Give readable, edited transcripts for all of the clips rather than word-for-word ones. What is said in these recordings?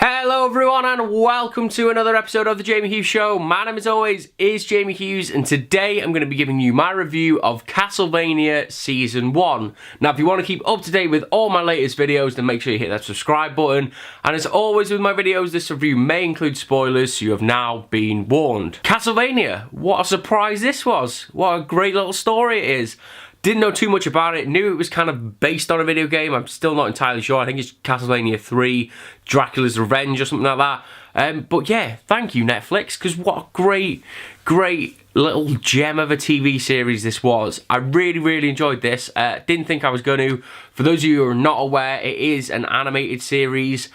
Hello everyone and welcome to another episode of The Jamie Hughes Show. My name as always is Jamie Hughes and today I'm going to be giving you my review of Castlevania Season 1. Now if you want to keep up to date with all my latest videos then make sure you hit that subscribe button, and as always with my videos this review may include spoilers, so you have now been warned. Castlevania, what a surprise this was. What a great little story it is. Didn't know too much about it, knew it was kind of based on a video game. I'm still not entirely sure. I think it's Castlevania 3, Dracula's Revenge or something like that. But yeah, thank you Netflix, because what a great little gem of a TV series this was. I really enjoyed this. Didn't think I was going to. For those of you who are not aware, it is an animated series,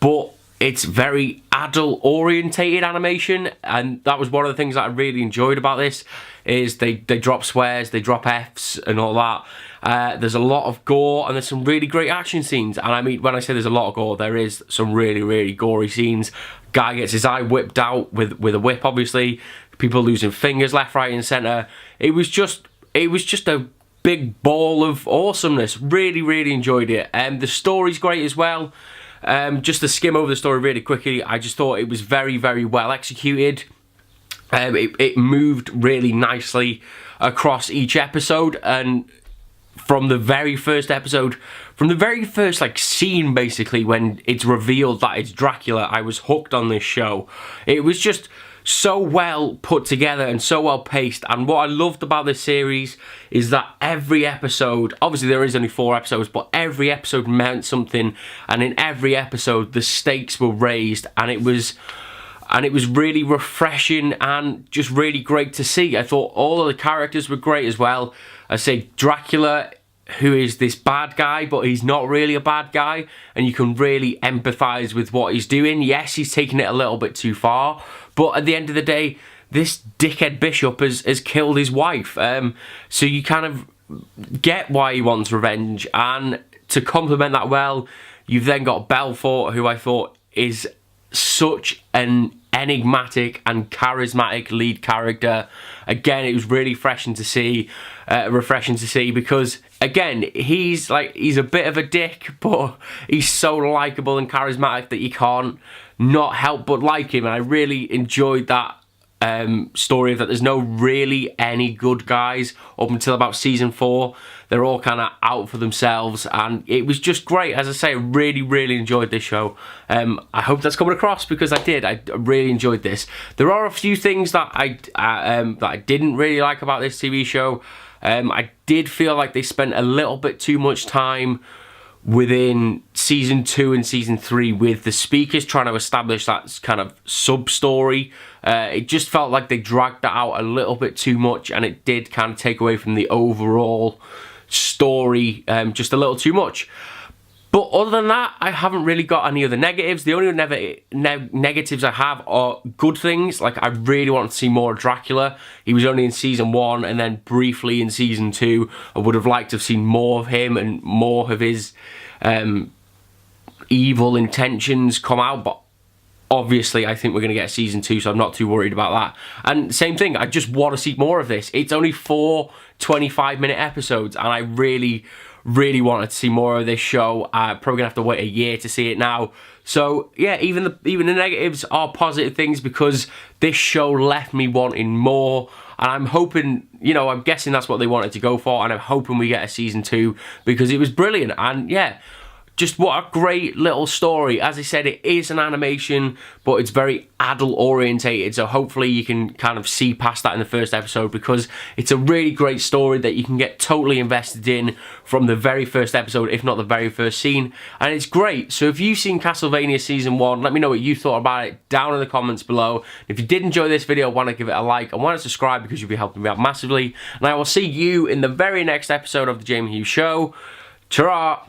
but it's very adult orientated animation, and that was one of the things that I really enjoyed about this, is they drop swears, they drop Fs and all that. There's a lot of gore and there's some really great action scenes, and I mean when I say there's a lot of gore, there is some really gory scenes. Guy gets his eye whipped out with a whip, obviously, people losing fingers left, right and centre. It was just a big ball of awesomeness. Really enjoyed it. The story's great as well. Just to skim over the story really quickly, I just thought it was very well executed. It moved really nicely across each episode, and from the very first episode, from the very first like scene basically, when it's revealed that it's Dracula, I was hooked on this show. It was just so well put together and so well paced, and what I loved about this series is that every episode, obviously there is only 4 episodes, but every episode meant something, and in every episode the stakes were raised, and it was really refreshing and just really great to see. I thought all of the characters were great as well. I say Dracula, who is this bad guy, but he's not really a bad guy, and you can really empathise with what he's doing. Yes, he's taking it a little bit too far, but at the end of the day, this dickhead bishop has killed his wife. So you kind of get why he wants revenge, and to complement that well, you've then got Belfort, who I thought is such an enigmatic and charismatic lead character. Again, it was really refreshing to see, because again, he's a bit of a dick, but he's so likable and charismatic that you can't not help but like him, and I really enjoyed that story of that there's no really any good guys up until about season 4. They're all kind of out for themselves, and it was just great. As I say, I really enjoyed this show. I hope that's coming across, because I did. I really enjoyed this. There are a few things that I didn't really like about this TV show. I did feel like they spent a little bit too much time within season 2 and season 3 with the speakers trying to establish that kind of sub-story. It just felt like they dragged that out a little bit too much, and it did kind of take away from the overall story just a little too much. But other than that, I haven't really got any other negatives. The only negatives I have are good things. Like, I really want to see more of Dracula. He was only in season 1 and then briefly in season 2. I would have liked to have seen more of him and more of his evil intentions come out. But obviously, I think we're going to get season 2, so I'm not too worried about that. And same thing, I just want to see more of this. It's only 4 25-minute episodes, and I really wanted to see more of this show. Probably gonna have to wait a year to see it now. So yeah, even the negatives are positive things, because this show left me wanting more, and I'm hoping, you know, I'm guessing that's what they wanted to go for, and I'm hoping we get a season 2, because it was brilliant. And yeah, just what a great little story. As I said, it is an animation, but it's very adult orientated, so hopefully you can kind of see past that in the first episode, because it's a really great story that you can get totally invested in from the very first episode, if not the very first scene, and it's great. So if you've seen Castlevania Season 1, let me know what you thought about it down in the comments below. If you did enjoy this video, want to give it a like and want to subscribe, because you'll be helping me out massively, and I will see you in the very next episode of The Jamie Hughes Show. Ta-ra!